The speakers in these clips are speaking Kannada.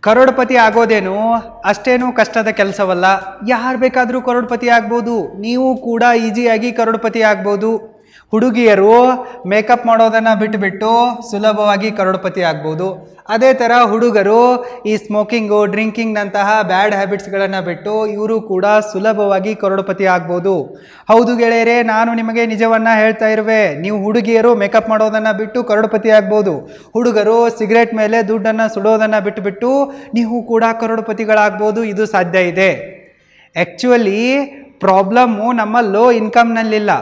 ಕರೋಡ್ಪತಿ ಆಗೋದೇನು ಅಷ್ಟೇನು ಕಷ್ಟದ ಕೆಲಸವಲ್ಲ. ಯಾರು ಬೇಕಾದರೂ ಕರೋಡ್ಪತಿ ಆಗ್ಬೋದು. ನೀವು ಕೂಡ ಈಸಿಯಾಗಿ ಕರೋಡ್ಪತಿ ಆಗ್ಬೋದು. ಹುಡುಗಿಯರು ಮೇಕಪ್ ಮಾಡೋದನ್ನು ಬಿಟ್ಟುಬಿಟ್ಟು ಸುಲಭವಾಗಿ ಕರೋಡ್ಪತಿ ಆಗ್ಬೋದು. ಅದೇ ಥರ ಹುಡುಗರು ಈ ಸ್ಮೋಕಿಂಗು ಡ್ರಿಂಕಿಂಗ್ನಂತಹ ಬ್ಯಾಡ್ ಹ್ಯಾಬಿಟ್ಸ್ಗಳನ್ನು ಬಿಟ್ಟು ಇವರು ಕೂಡ ಸುಲಭವಾಗಿ ಕರೋಡ್ಪತಿ ಆಗ್ಬೋದು. ಹೌದು ಗೆಳೆಯರೇ, ನಾನು ನಿಮಗೆ ನಿಜವನ್ನು ಹೇಳ್ತಾ ಇರುವೆ. ನೀವು ಹುಡುಗಿಯರು ಮೇಕಪ್ ಮಾಡೋದನ್ನು ಬಿಟ್ಟು ಕರೋಡ್ಪತಿ ಆಗ್ಬೋದು. ಹುಡುಗರು ಸಿಗರೇಟ್ ಮೇಲೆ ದುಡ್ಡನ್ನು ಸುಡೋದನ್ನು ಬಿಟ್ಟುಬಿಟ್ಟು ನೀವು ಕೂಡ ಕರೋಡ್ಪತಿಗಳಾಗ್ಬೋದು. ಇದು ಸಾಧ್ಯ ಇದೆ. ಆ್ಯಕ್ಚುಲಿ ಪ್ರಾಬ್ಲಮ್ಮು ನಮ್ಮ ಲೋ ಇನ್ಕಮ್ನಲ್ಲಿಲ್ಲ.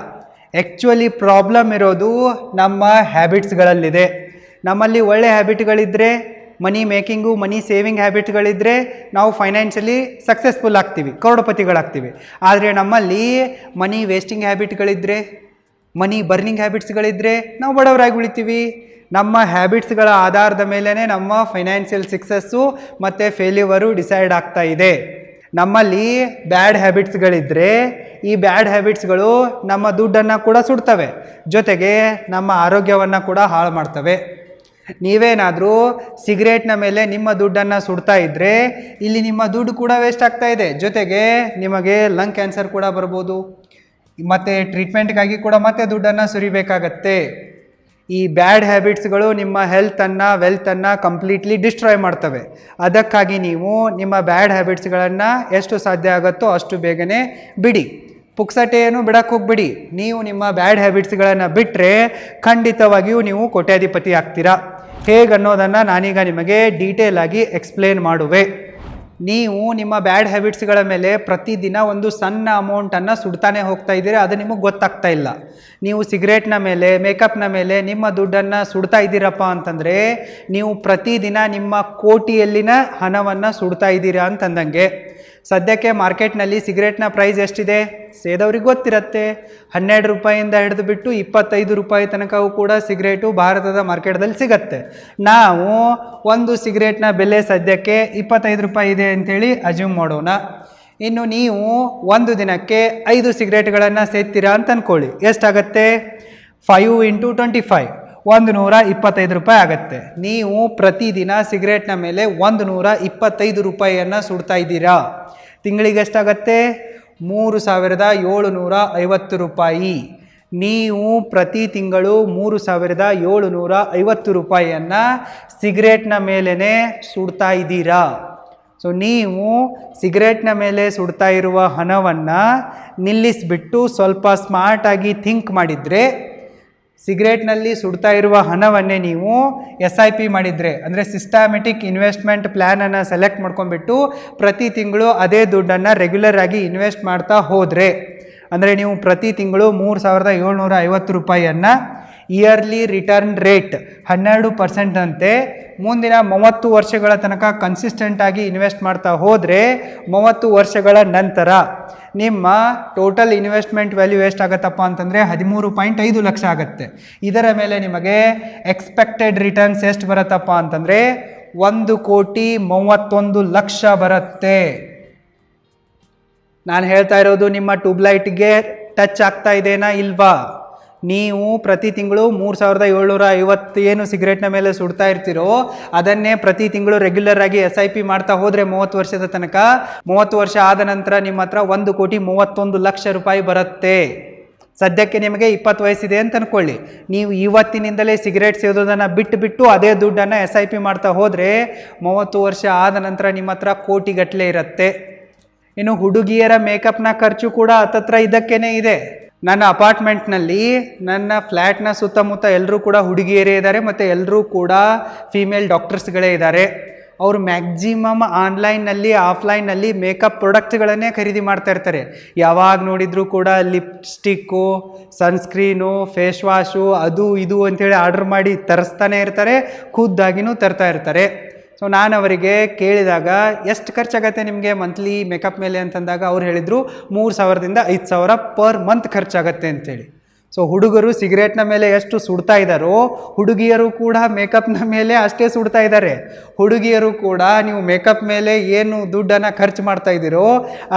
ಆ್ಯಕ್ಚುಲಿ ಪ್ರಾಬ್ಲಮ್ ಇರೋದು ನಮ್ಮ ಹ್ಯಾಬಿಟ್ಸ್ಗಳಲ್ಲಿದೆ. ನಮ್ಮಲ್ಲಿ ಒಳ್ಳೆ ಹ್ಯಾಬಿಟ್ಗಳಿದ್ದರೆ, ಮನಿ ಮೇಕಿಂಗು ಮನಿ ಸೇವಿಂಗ್ ಹ್ಯಾಬಿಟ್ಗಳಿದ್ದರೆ ನಾವು ಫೈನಾನ್ಷಿಯಲಿ ಸಕ್ಸಸ್ಫುಲ್ ಆಗ್ತೀವಿ, ಕರೋಡ್ಪತಿಗಳಾಗ್ತೀವಿ. ಆದರೆ ನಮ್ಮಲ್ಲಿ ಮನಿ ವೇಸ್ಟಿಂಗ್ ಹ್ಯಾಬಿಟ್ಗಳಿದ್ದರೆ, ಮನಿ ಬರ್ನಿಂಗ್ ಹ್ಯಾಬಿಟ್ಸ್ಗಳಿದ್ದರೆ ನಾವು ಬಡವರಾಗಿ ಉಳಿತೀವಿ. ನಮ್ಮ ಹ್ಯಾಬಿಟ್ಸ್ಗಳ ಆಧಾರದ ಮೇಲೇ ನಮ್ಮ ಫೈನಾನ್ಷಿಯಲ್ ಸಕ್ಸಸ್ಸು ಮತ್ತು ಫೇಲ್ಯೂವರು ಡಿಸೈಡ್ ಆಗ್ತಾ ಇದೆ. ನಮ್ಮಲ್ಲಿ ಬ್ಯಾಡ್ ಹ್ಯಾಬಿಟ್ಸ್ಗಳಿದ್ದರೆ ಈ ಬ್ಯಾಡ್ ಹ್ಯಾಬಿಟ್ಸ್ಗಳು ನಮ್ಮ ದುಡ್ಡನ್ನು ಕೂಡ ಸುಡ್ತವೆ, ಜೊತೆಗೆ ನಮ್ಮ ಆರೋಗ್ಯವನ್ನು ಕೂಡ ಹಾಳು ಮಾಡ್ತವೆ. ನೀವೇನಾದರೂ ಸಿಗರೇಟ್ನ ಮೇಲೆ ನಿಮ್ಮ ದುಡ್ಡನ್ನು ಸುಡ್ತಾ ಇದ್ದರೆ ಇಲ್ಲಿ ನಿಮ್ಮ ದುಡ್ಡು ಕೂಡ ವೇಸ್ಟ್ ಆಗ್ತಾ ಇದೆ, ಜೊತೆಗೆ ನಿಮಗೆ ಲಂಗ್ ಕ್ಯಾನ್ಸರ್ ಕೂಡ ಬರ್ಬೋದು. ಮತ್ತು ಟ್ರೀಟ್ಮೆಂಟ್ಗಾಗಿ ಕೂಡ ಮತ್ತೆ ದುಡ್ಡನ್ನು ಸುರಿಬೇಕಾಗತ್ತೆ. ಈ ಬ್ಯಾಡ್ ಹ್ಯಾಬಿಟ್ಸ್ಗಳು ನಿಮ್ಮ ಹೆಲ್ತನ್ನು ವೆಲ್ತನ್ನು ಕಂಪ್ಲೀಟ್ಲಿ ಡಿಸ್ಟ್ರಾಯ್ ಮಾಡ್ತವೆ. ಅದಕ್ಕಾಗಿ ನೀವು ನಿಮ್ಮ ಬ್ಯಾಡ್ ಹ್ಯಾಬಿಟ್ಸ್ಗಳನ್ನು ಎಷ್ಟು ಸಾಧ್ಯ ಆಗುತ್ತೋ ಅಷ್ಟು ಬೇಗನೆ ಬಿಡಿ. ಪುಕ್ಸಟೆಯನ್ನು ಬಿಡಕ್ಕೆ ಹೋಗ್ಬಿಡಿ. ನೀವು ನಿಮ್ಮ ಬ್ಯಾಡ್ ಹ್ಯಾಬಿಟ್ಸ್ಗಳನ್ನು ಬಿಟ್ಟರೆ ಖಂಡಿತವಾಗಿಯೂ ನೀವು ಕೋಟ್ಯಾಧಿಪತಿ ಆಗ್ತೀರಾ. ಹೇಗನ್ನೋದನ್ನು ನಾನೀಗ ನಿಮಗೆ ಡೀಟೇಲ್ ಆಗಿ ಎಕ್ಸ್ಪ್ಲೇನ್ ಮಾಡುವೆ. ನೀವು ನಿಮ್ಮ ಬ್ಯಾಡ್ ಹ್ಯಾಬಿಟ್ಸ್ಗಳ ಮೇಲೆ ಪ್ರತಿದಿನ ಒಂದು ಸಣ್ಣ ಅಮೌಂಟನ್ನು ಸುಡ್ತಾನೆ ಹೋಗ್ತಾ ಇದ್ದೀರಿ, ಅದು ನಿಮಗೆ ಗೊತ್ತಾಗ್ತಾ ಇಲ್ಲ. ನೀವು ಸಿಗರೇಟ್ನ ಮೇಲೆ ಮೇಕಪ್ನ ಮೇಲೆ ನಿಮ್ಮ ದುಡ್ಡನ್ನು ಸುಡ್ತಾ ಇದ್ದೀರಪ್ಪ ಅಂತಂದರೆ ನೀವು ಪ್ರತಿದಿನ ನಿಮ್ಮ ಕೋಟಿಯಲ್ಲಿನ ಹಣವನ್ನು ಸುಡ್ತಾ ಇದ್ದೀರಾ ಅಂತಂದಂಗೆ. ಸದ್ಯಕ್ಕೆ ಮಾರ್ಕೆಟ್ನಲ್ಲಿ ಸಿಗರೇಟ್ನ ಪ್ರೈಸ್ ಎಷ್ಟಿದೆ ಸೇದವ್ರಿಗೆ ಗೊತ್ತಿರುತ್ತೆ. 12 ರೂಪಾಯಿಂದ ಹಿಡಿದು ಬಿಟ್ಟು 25 ರೂಪಾಯಿ ತನಕವೂ ಕೂಡ ಸಿಗರೇಟು ಭಾರತದ ಮಾರ್ಕೆಟ್ದಲ್ಲಿ ಸಿಗತ್ತೆ. ನಾವು ಒಂದು ಸಿಗರೇಟ್ನ ಬೆಲೆ ಸದ್ಯಕ್ಕೆ 25 ರೂಪಾಯಿ ಇದೆ ಅಂಥೇಳಿ ಅಜ್ಯೂಮ್ ಮಾಡೋಣ. ಇನ್ನು ನೀವು ಒಂದು ದಿನಕ್ಕೆ 5 ಸಿಗರೇಟ್ಗಳನ್ನು ಸೇದ್ತೀರಾ ಅಂತ ಅಂದ್ಕೊಳ್ಳಿ. ಎಷ್ಟಾಗತ್ತೆ? 5 × 25 125 ರೂಪಾಯಿ ಆಗುತ್ತೆ. ನೀವು ಪ್ರತಿದಿನ ಸಿಗರೇಟ್ನ ಮೇಲೆ 125 ರೂಪಾಯಿಯನ್ನು ಸುಡ್ತಾ ಇದ್ದೀರಾ. ತಿಂಗಳಿಗೆ ಎಷ್ಟಾಗತ್ತೆ? 3750 ರೂಪಾಯಿ. ನೀವು ಪ್ರತಿ ತಿಂಗಳು 3750 ರೂಪಾಯಿಯನ್ನು ಸಿಗರೇಟ್ನ ಮೇಲೇ ಸುಡ್ತಾ ಇದ್ದೀರಾ. ಸೊ ನೀವು ಸಿಗರೇಟ್ನ ಮೇಲೆ ಸುಡ್ತಾ ಇರುವ ಹಣವನ್ನು ನಿಲ್ಲಿಸಿಬಿಟ್ಟು ಸ್ವಲ್ಪ ಸ್ಮಾರ್ಟಾಗಿ ಥಿಂಕ್ ಮಾಡಿದರೆ, ಸಿಗರೇಟ್ನಲ್ಲಿ ಸುಡ್ತಾ ಇರುವ ಹಣವನ್ನೇ ನೀವು SIP ಮಾಡಿದರೆ, ಅಂದರೆ ಸಿಸ್ಟಮ್ಯಾಟಿಕ್ ಇನ್ವೆಸ್ಟ್ಮೆಂಟ್ ಪ್ಲ್ಯಾನನ್ನು ಸೆಲೆಕ್ಟ್ ಮಾಡ್ಕೊಂಡ್ಬಿಟ್ಟು ಪ್ರತಿ ತಿಂಗಳು ಅದೇ ದುಡ್ಡನ್ನು ರೆಗ್ಯುಲರ್ ಆಗಿ ಇನ್ವೆಸ್ಟ್ ಮಾಡ್ತಾ ಹೋದರೆ, ಅಂದರೆ ನೀವು ಪ್ರತಿ ತಿಂಗಳು 3750 ರೂಪಾಯಿಯನ್ನು ಇಯರ್ಲಿ ರಿಟರ್ನ್ ರೇಟ್ 12% ಅಂತೆ ಮುಂದಿನ 30 ವರ್ಷಗಳ ತನಕ ಕನ್ಸಿಸ್ಟೆಂಟಾಗಿ ಇನ್ವೆಸ್ಟ್ ಮಾಡ್ತಾ ಹೋದರೆ 30 ವರ್ಷಗಳ ನಂತರ ನಿಮ್ಮ ಟೋಟಲ್ ಇನ್ವೆಸ್ಟ್ಮೆಂಟ್ ವ್ಯಾಲ್ಯೂ ಎಷ್ಟಾಗತ್ತಪ್ಪ ಅಂತಂದರೆ 13.5 ಲಕ್ಷ ಆಗುತ್ತೆ. ಇದರ ಮೇಲೆ ನಿಮಗೆ ಎಕ್ಸ್ಪೆಕ್ಟೆಡ್ ರಿಟರ್ನ್ಸ್ ಎಷ್ಟು ಬರುತ್ತಪ್ಪ ಅಂತಂದರೆ 1,31,00,000 ಬರುತ್ತೆ. ನಾನು ಹೇಳ್ತಾ ಇರೋದು ನಿಮ್ಮ ಟ್ಯೂಬ್ಲೈಟ್ಗೆ ಟಚ್ ಆಗ್ತಾ ಇದೆನಾ ಇಲ್ವಾ? ನೀವು ಪ್ರತಿ ತಿಂಗಳು 3750 ಏನು ಸಿಗರೇಟ್ನ ಮೇಲೆ ಸುಡ್ತಾ ಇರ್ತೀರೋ ಅದನ್ನೇ ಪ್ರತಿ ತಿಂಗಳು ರೆಗ್ಯುಲರ್ ಆಗಿ SIP ಮಾಡ್ತಾ ಹೋದರೆ 30 ವರ್ಷದ ತನಕ, 30 ವರ್ಷ ಆದ ನಂತರ ನಿಮ್ಮ ಹತ್ರ 1,31,00,000 ರೂಪಾಯಿ ಬರುತ್ತೆ. ಸದ್ಯಕ್ಕೆ ನಿಮಗೆ 20 ವಯಸ್ಸಿದೆ ಅಂತ ಅಂದ್ಕೊಳ್ಳಿ. ನೀವು ಇವತ್ತಿನಿಂದಲೇ ಸಿಗರೇಟ್ ಸೇದೋದನ್ನು ಬಿಟ್ಟು ಅದೇ ದುಡ್ಡನ್ನು SIP ಮಾಡ್ತಾ ಹೋದರೆ 30 ವರ್ಷ ಆದ ನಂತರ ನಿಮ್ಮ ಹತ್ರ ಕೋಟಿಗಟ್ಟಲೆ ಇರುತ್ತೆ. ಇನ್ನು ಹುಡುಗಿಯರ ಮೇಕಪ್ನ ಖರ್ಚು ಕೂಡ ಹತ್ತತ್ರ ಇದಕ್ಕೇನೆ ಇದೆ. ನನ್ನ ಅಪಾರ್ಟ್ಮೆಂಟ್ನಲ್ಲಿ ನನ್ನ ಫ್ಲ್ಯಾಟ್ನ ಸುತ್ತಮುತ್ತ ಎಲ್ಲರೂ ಕೂಡ ಹುಡುಗಿಯರೇ ಇದ್ದಾರೆ ಮತ್ತು ಎಲ್ಲರೂ ಕೂಡ ಫೀಮೇಲ್ ಡಾಕ್ಟರ್ಸ್ಗಳೇ ಇದ್ದಾರೆ. ಅವರು ಮ್ಯಾಕ್ಸಿಮಮ್ ಆನ್ಲೈನ್ನಲ್ಲಿ ಆಫ್ಲೈನ್ನಲ್ಲಿ ಮೇಕಪ್ ಪ್ರಾಡಕ್ಟ್ಗಳನ್ನೇ ಖರೀದಿ ಮಾಡ್ತಾ ಇರ್ತಾರೆ. ಯಾವಾಗ ನೋಡಿದರೂ ಕೂಡ ಲಿಪ್ಸ್ಟಿಕ್ಕು, ಸನ್ಸ್ಕ್ರೀನು, ಫೇಸ್ ವಾಶು, ಅದು ಇದು ಅಂಥೇಳಿ ಆರ್ಡ್ರ್ ಮಾಡಿ ತರಿಸ್ತಾನೆ ಇರ್ತಾರೆ, ಖುದ್ದಾಗಿನೂ ತರ್ತಾ ಇರ್ತಾರೆ. ಸೊ ನಾನು ಅವರಿಗೆ ಕೇಳಿದಾಗ ಎಷ್ಟು ಖರ್ಚಾಗತ್ತೆ ನಿಮಗೆ ಮಂತ್ಲಿ ಮೇಕಪ್ ಮೇಲೆ ಅಂತಂದಾಗ ಅವ್ರು ಹೇಳಿದರು 3000ದಿಂದ 5000 ಪರ್ ಮಂತ್ ಖರ್ಚಾಗತ್ತೆ ಅಂತೇಳಿ. ಸೊ ಹುಡುಗರು ಸಿಗರೇಟ್ನ ಮೇಲೆ ಎಷ್ಟು ಸುಡ್ತಾ ಇದ್ದಾರೋ ಹುಡುಗಿಯರು ಕೂಡ ಮೇಕಪ್ನ ಮೇಲೆ ಅಷ್ಟೇ ಸುಡ್ತಾ ಇದ್ದಾರೆ. ಹುಡುಗಿಯರು ಕೂಡ ನೀವು ಮೇಕಪ್ ಮೇಲೆ ಏನು ದುಡ್ಡನ್ನು ಖರ್ಚು ಮಾಡ್ತಾ ಇದ್ದೀರೋ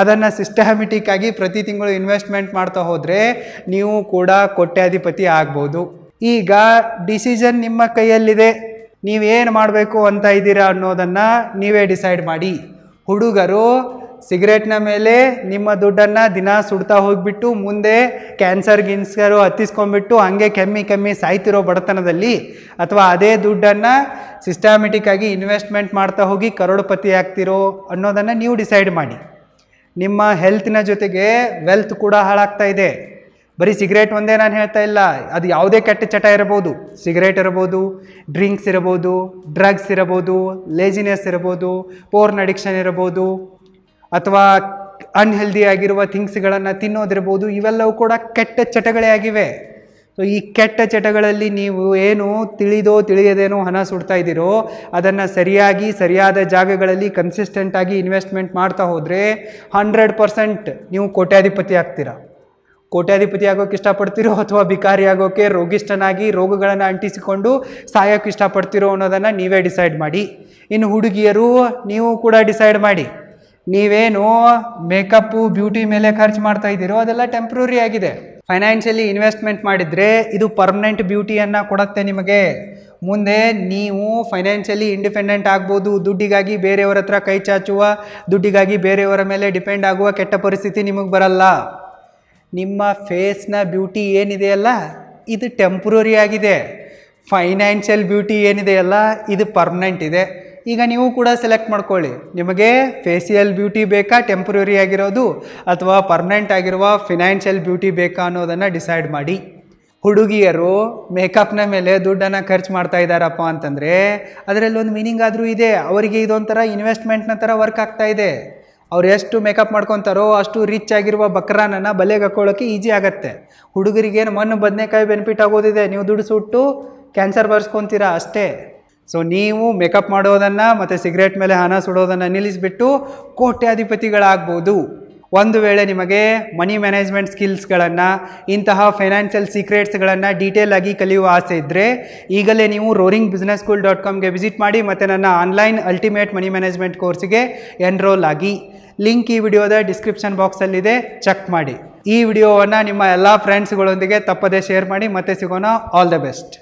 ಅದನ್ನು ಸಿಸ್ಟಮ್ಯಾಟಿಕ್ ಆಗಿ ಪ್ರತಿ ತಿಂಗಳು ಇನ್ವೆಸ್ಟ್ಮೆಂಟ್ ಮಾಡ್ತಾ ಹೋದರೆ ನೀವು ಕೂಡ ಕೋಟ್ಯಾಧಿಪತಿ ಆಗ್ಬೋದು. ಈಗ ಡಿಸಿಷನ್ ನಿಮ್ಮ ಕೈಯಲ್ಲಿದೆ. ನೀವೇನು ಮಾಡಬೇಕು ಅಂತ ಇದ್ದೀರಾ ಅನ್ನೋದನ್ನು ನೀವೇ ಡಿಸೈಡ್ ಮಾಡಿ. ಹುಡುಗರು ಸಿಗರೇಟ್ನ ಮೇಲೆ ನಿಮ್ಮ ದುಡ್ಡನ್ನು ದಿನ ಸುಡ್ತಾ ಹೋಗಿಬಿಟ್ಟು ಮುಂದೆ ಕ್ಯಾನ್ಸರು ಹತ್ತಿಸ್ಕೊಂಡ್ಬಿಟ್ಟು ಹಂಗೆ ಕೆಮ್ಮಿ ಸಾಯ್ತಿರೋ ಬಡತನದಲ್ಲಿ, ಅಥವಾ ಅದೇ ದುಡ್ಡನ್ನು ಸಿಸ್ಟಮ್ಯಾಟಿಕ್ ಆಗಿ ಇನ್ವೆಸ್ಟ್ಮೆಂಟ್ ಮಾಡ್ತಾ ಹೋಗಿ ಕರೋಡ್ಪತಿ ಆಗ್ತಿರೋ ಅನ್ನೋದನ್ನು ನೀವು ಡಿಸೈಡ್ ಮಾಡಿ. ನಿಮ್ಮ ಹೆಲ್ತಿನ ಜೊತೆಗೆ ವೆಲ್ತ್ ಕೂಡ ಹಾಳಾಗ್ತಾ ಇದೆ. ಬರೀ ಸಿಗರೇಟ್ ಒಂದೇ ನಾನು ಹೇಳ್ತಾ ಇಲ್ಲ, ಅದು ಯಾವುದೇ ಕೆಟ್ಟ ಚಟ ಇರಬಹುದು. ಸಿಗರೇಟ್ ಇರ್ಬೋದು, ಡ್ರಿಂಕ್ಸ್ ಇರ್ಬೋದು, ಡ್ರಗ್ಸ್ ಇರ್ಬೋದು, ಲೇಜಿನೆಸ್ ಇರ್ಬೋದು, ಪೋರ್ನ್ ಅಡಿಕ್ಷನ್ ಇರ್ಬೋದು, ಅಥವಾ ಅನ್ಹೆಲ್ದಿ ಆಗಿರುವ ಥಿಂಗ್ಸ್ಗಳನ್ನು ತಿನ್ನೋದಿರ್ಬೋದು. ಇವೆಲ್ಲವೂ ಕೂಡ ಕೆಟ್ಟ ಚಟಗಳೇ ಆಗಿವೆ. ಸೊ ಈ ಕೆಟ್ಟ ಚಟಗಳಲ್ಲಿ ನೀವು ಏನು ತಿಳಿಯದೇನೋ ಹಣ ಸುಡ್ತಾ ಇದ್ದೀರೋ ಅದನ್ನು ಸರಿಯಾದ ಜಾಗಗಳಲ್ಲಿ ಕನ್ಸಿಸ್ಟೆಂಟಾಗಿ ಇನ್ವೆಸ್ಟ್ಮೆಂಟ್ ಮಾಡ್ತಾ ಹೋದರೆ 100% ನೀವು ಕೋಟ್ಯಾಧಿಪತಿ ಆಗ್ತೀರಾ. ಕೋಟ್ಯಾಧಿಪತಿ ಆಗೋಕ್ಕೆ ಇಷ್ಟಪಡ್ತಿರೋ ಅಥವಾ ಬಿಕಾರಿ ಆಗೋಕ್ಕೆ, ರೋಗಿಷ್ಠನಾಗಿ ರೋಗಗಳನ್ನು ಅಂಟಿಸಿಕೊಂಡು ಸಾಯೋಕ್ಕೆ ಇಷ್ಟಪಡ್ತಿರೋ ಅನ್ನೋದನ್ನು ನೀವೇ ಡಿಸೈಡ್ ಮಾಡಿ. ಇನ್ನು ಹುಡುಗಿಯರು ನೀವು ಕೂಡ ಡಿಸೈಡ್ ಮಾಡಿ. ನೀವೇನು ಮೇಕಪ್ಪು ಬ್ಯೂಟಿ ಮೇಲೆ ಖರ್ಚು ಮಾಡ್ತಾ ಇದ್ದೀರೋ ಅದೆಲ್ಲ ಟೆಂಪ್ರರಿ ಆಗಿದೆ. ಫೈನಾನ್ಷಿಯಲಿ ಇನ್ವೆಸ್ಟ್ಮೆಂಟ್ ಮಾಡಿದರೆ ಇದು ಪರ್ಮನೆಂಟ್ ಬ್ಯೂಟಿಯನ್ನು ಕೊಡುತ್ತೆ ನಿಮಗೆ. ಮುಂದೆ ನೀವು ಫೈನಾನ್ಷಿಯಲಿ ಇಂಡಿಪೆಂಡೆಂಟ್ ಆಗ್ಬೋದು. ದುಡ್ಡಿಗಾಗಿ ಬೇರೆಯವರ ಹತ್ರ ಕೈ ಚಾಚುವ, ದುಡ್ಡಿಗಾಗಿ ಬೇರೆಯವರ ಮೇಲೆ ಡಿಪೆಂಡ್ ಆಗುವ ಕೆಟ್ಟ ಪರಿಸ್ಥಿತಿ ನಿಮಗೆ ಬರಲ್ಲ. ನಿಮ್ಮ ಫೇಸ್ನ ಬ್ಯೂಟಿ ಏನಿದೆಯಲ್ಲ ಇದು ಟೆಂಪ್ರರಿ ಆಗಿದೆ. ಫೈನಾನ್ಷಿಯಲ್ ಬ್ಯೂಟಿ ಏನಿದೆಯಲ್ಲ ಇದು ಪರ್ಮನೆಂಟ್ ಇದೆ. ಈಗ ನೀವು ಕೂಡ ಸೆಲೆಕ್ಟ್ ಮಾಡ್ಕೊಳ್ಳಿ, ನಿಮಗೆ ಫೇಸಿಯಲ್ ಬ್ಯೂಟಿ ಬೇಕಾ ಟೆಂಪ್ರರಿ ಆಗಿರೋದು, ಅಥವಾ ಪರ್ಮನೆಂಟ್ ಆಗಿರುವ ಫಿನಾನ್ಷಿಯಲ್ ಬ್ಯೂಟಿ ಬೇಕಾ ಅನ್ನೋದನ್ನು ಡಿಸೈಡ್ ಮಾಡಿ. ಹುಡುಗಿಯರು ಮೇಕಪ್ನ ಮೇಲೆ ದುಡ್ಡನ್ನು ಖರ್ಚು ಮಾಡ್ತಾ ಇದ್ದಾರಪ್ಪ ಅಂತಂದರೆ ಅದರಲ್ಲಿ ಒಂದು ಮೀನಿಂಗ್ ಆದರೂ ಇದೆ. ಅವರಿಗೆ ಇದೊಂಥರ ಇನ್ವೆಸ್ಟ್ಮೆಂಟ್ನ ಥರ ವರ್ಕ್ ಆಗ್ತಾ ಇದೆ. ಅವ್ರು ಎಷ್ಟು ಮೇಕಪ್ ಮಾಡ್ಕೊತಾರೋ ಅಷ್ಟು ರಿಚ್ ಆಗಿರುವ ಬಕ್ರಾನನ್ನು ಬಲೆಗೆ ಹಾಕೊಳ್ಳೋಕ್ಕೆ ಈಜಿ ಆಗುತ್ತೆ. ಹುಡುಗರಿಗೇನು ಮಣ್ಣು ಬದನೆಕಾಯಿ ಬೆನಿಫಿಟ್ ಆಗೋದಿದೆ, ನೀವು ದುಡ್ಡು ಸುಟ್ಟು ಕ್ಯಾನ್ಸರ್ ಬರ್ಸ್ಕೊತೀರಾ ಅಷ್ಟೇ. ಸೊ ನೀವು ಮೇಕಪ್ ಮಾಡೋದನ್ನು ಮತ್ತು ಸಿಗರೇಟ್ ಮೇಲೆ ಹಣ ಸುಡೋದನ್ನು ನಿಲ್ಲಿಸಿಬಿಟ್ಟು ಕೋಟ್ಯಾಧಿಪತಿಗಳಾಗ್ಬೋದು. ಒಂದು ವೇಳೆ ನಿಮಗೆ ಮನಿ ಮ್ಯಾನೇಜ್ಮೆಂಟ್ ಸ್ಕಿಲ್ಸ್ಗಳನ್ನು, ಇಂತಹ ಫೈನಾನ್ಷಿಯಲ್ ಸೀಕ್ರೆಟ್ಸ್ಗಳನ್ನು ಡೀಟೇಲ್ ಆಗಿ ಕಲಿಯುವ ಆಸೆ ಇದ್ದರೆ ಈಗಲೇ ನೀವು roaringbusinessschool.comಗೆ ವಿಸಿಟ್ ಮಾಡಿ ಮತ್ತು ನನ್ನ ಆನ್ಲೈನ್ ಅಲ್ಟಿಮೇಟ್ ಮನಿ ಮ್ಯಾನೇಜ್ಮೆಂಟ್ ಕೋರ್ಸಿಗೆ ಎನ್ರೋಲ್ ಆಗಿ. ಲಿಂಕ್ ಈ ವಿಡಿಯೋದ ಡಿಸ್ಕ್ರಿಪ್ಷನ್ ಬಾಕ್ಸಲ್ಲಿದೆ, ಚೆಕ್ ಮಾಡಿ. ಈ ವಿಡಿಯೋವನ್ನು ನಿಮ್ಮ ಎಲ್ಲ ಫ್ರೆಂಡ್ಸ್ಗಳೊಂದಿಗೆ ತಪ್ಪದೇ ಶೇರ್ ಮಾಡಿ. ಮತ್ತೆ ಸಿಗೋಣ. All the best.